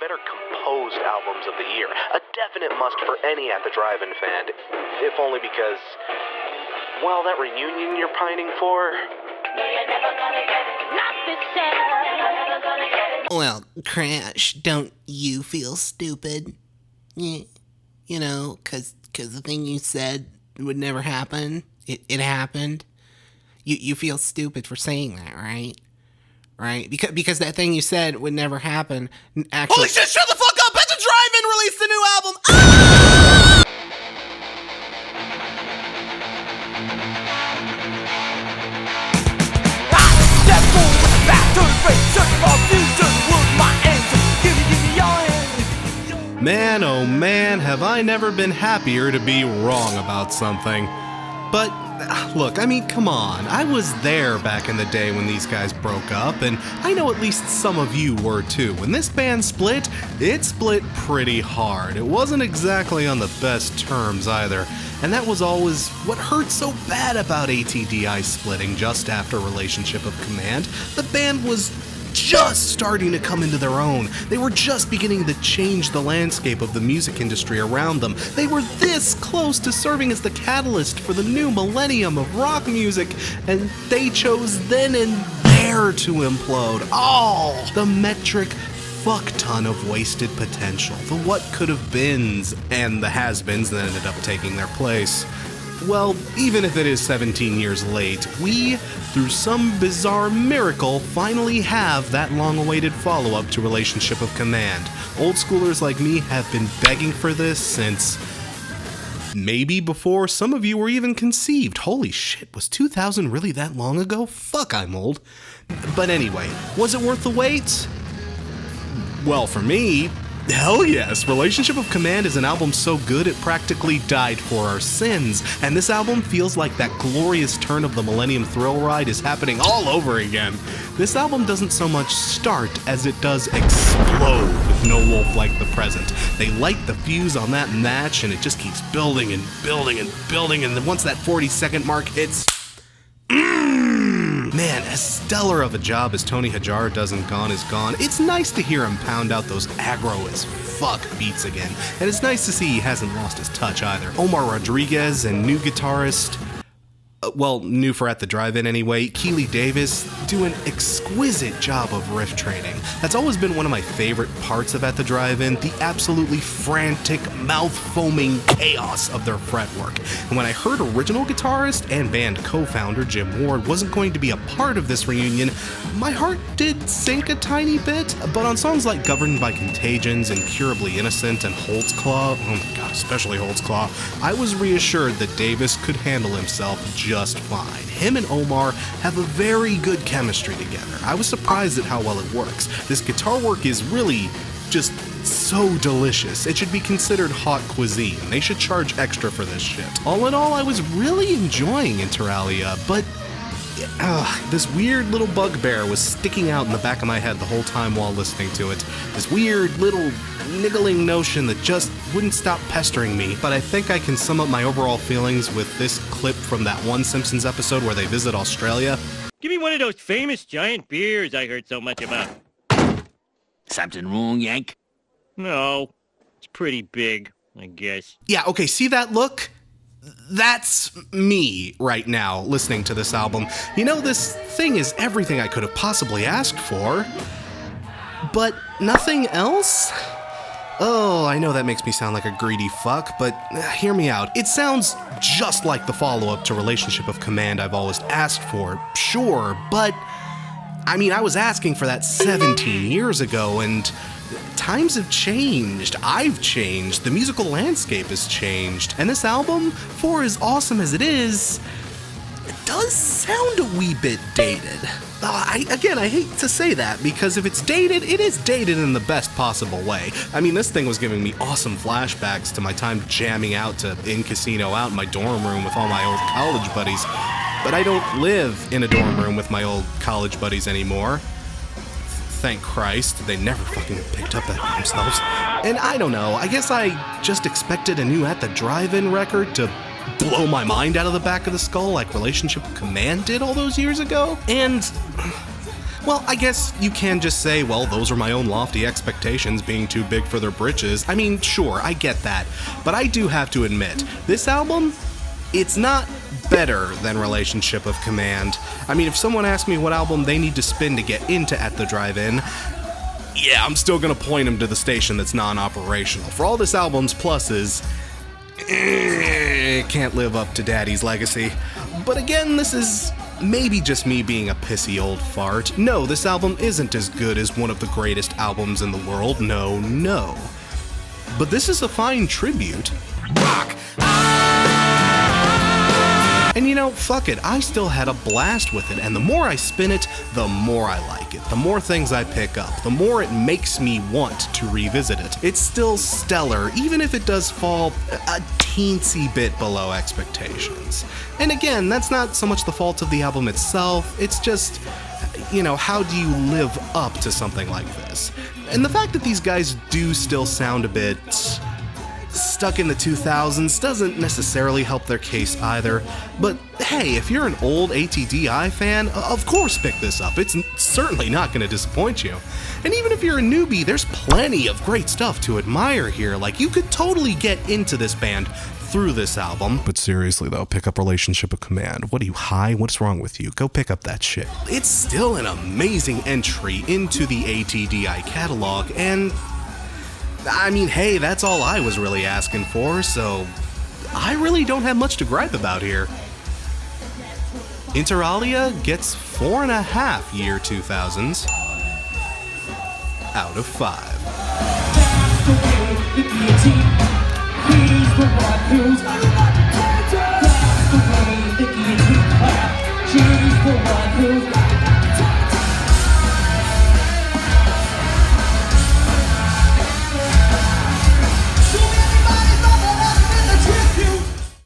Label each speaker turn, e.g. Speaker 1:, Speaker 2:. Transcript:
Speaker 1: better composed albums of the year. A definite must for any At the Drive-In fan, if only because, well, that reunion you're pining for...
Speaker 2: Well, Crash, don't you feel stupid? You know, 'cause the thing you said would never happen, it happened. You feel stupid for saying that, right? Right? Because that thing you said would never happen. Actually, holy shit, shut the fuck up! At the Drive-In released a new album! Ah!
Speaker 3: Man, oh man, have I never been happier to be wrong about something. But, look, I mean, come on. I was there back in the day when these guys broke up, and I know at least some of you were too. When this band split, it split pretty hard. It wasn't exactly on the best terms either, and that was always what hurt so bad about ATDI splitting just after Relationship of Command. The band was just starting to come into their own. They were just beginning to change the landscape of the music industry around them. They were this close to serving as the catalyst for the new millennium of rock music, and they chose then and there to implode. All the metric fuck ton of wasted potential, the what could have beens and the has-beens that ended up taking their place. Well, even if it is 17 years late, we, through some bizarre miracle, finally have that long-awaited follow-up to Relationship of Command. Old schoolers like me have been begging for this since maybe before some of you were even conceived. Holy shit, was 2000 really that long ago? Fuck, I'm old. But anyway, was it worth the wait? Well, for me, hell yes. Relationship of Command is an album so good it practically died for our sins, and this album feels like that glorious turn of the Millennium Thrill Ride is happening all over again. This album doesn't so much start as it does explode with No Wolf Like the Present. They light the fuse on that match and it just keeps building and building and building, and then once that 40-second mark hits, man, as stellar of a job as Tony Hajar does in Gone Is Gone, it's nice to hear him pound out those aggro as fuck beats again. And it's nice to see he hasn't lost his touch either. Omar Rodriguez and new guitarist, new for At the Drive-In anyway, Keely Davis do an exquisite job of riff training. That's always been one of my favorite parts of At the Drive-In, the absolutely frantic, mouth-foaming chaos of their fretwork. And when I heard original guitarist and band co-founder Jim Ward wasn't going to be a part of this reunion, my heart did sink a tiny bit, but on songs like Governed by Contagions, Incurably Innocent, and Holtzclaw, oh my god, especially Holtzclaw, I was reassured that Davis could handle himself just fine. Him and Omar have a very good chemistry together. I was surprised at how well it works. This guitar work is really just so delicious. It should be considered hot cuisine. They should charge extra for this shit. All in all, I was really enjoying Inter Alia, but this weird little bugbear was sticking out in the back of my head the whole time while listening to it. This weird little niggling notion that just wouldn't stop pestering me, but I think I can sum up my overall feelings with this clip from that one Simpsons episode where they visit Australia.
Speaker 4: Give me one of those famous giant beers I heard so much about.
Speaker 5: Something wrong, Yank?
Speaker 4: No, it's pretty big, I guess.
Speaker 3: Yeah, okay, see that look? That's me right now listening to this album. You know, this thing is everything I could have possibly asked for, but nothing else? Oh, I know that makes me sound like a greedy fuck, but hear me out. It sounds just like the follow-up to Relationship of Command I've always asked for, sure, but I mean, I was asking for that 17 years ago, and times have changed. I've changed. The musical landscape has changed. And this album, for as awesome as it is, it does sound a wee bit dated. I hate to say that, because if it's dated, it is dated in the best possible way. I mean, this thing was giving me awesome flashbacks to my time jamming out to In Casino Out in my dorm room with all my old college buddies. But I don't live in a dorm room with my old college buddies anymore. Thank Christ, they never fucking picked up after themselves. And I don't know, I guess I just expected a new At the Drive-In record to blow my mind out of the back of the skull like Relationship of Command did all those years ago. And, Well, I guess you can just say, well, those are my own lofty expectations being too big for their britches. I mean, sure, I get that. But I do have to admit, this album, it's not better than Relationship of Command. I mean, if someone asks me what album they need to spin to get into At the Drive-In, yeah, I'm still gonna point them to the station that's non-operational. For all this album's pluses, it can't live up to Daddy's legacy. But again, this is maybe just me being a pissy old fart. No, this album isn't as good as one of the greatest albums in the world. No. But this is a fine tribute. And you know, fuck it, I still had a blast with it, and the more I spin it, the more I like it. The more things I pick up, the more it makes me want to revisit it. It's still stellar, even if it does fall a teensy bit below expectations. And again, that's not so much the fault of the album itself, it's just, you know, how do you live up to something like this? And the fact that these guys do still sound a bit stuck in the 2000s doesn't necessarily help their case either, but hey, if you're an old ATDI fan, of course pick this up. It's certainly not going to disappoint you. And even if you're a newbie, there's plenty of great stuff to admire here. Like, you could totally get into this band through this album. But seriously though, pick up Relationship of Command. What are you, high? What's wrong with you? Go pick up that shit. It's still an amazing entry into the ATDI catalog, and I mean, hey, that's all I was really asking for, so I really don't have much to gripe about here. Inter Alia gets 4.5 year 2000s out of 5.
Speaker 6: That's the way the guillotine. He's the one who's That's the way the guillotine. She's the one who's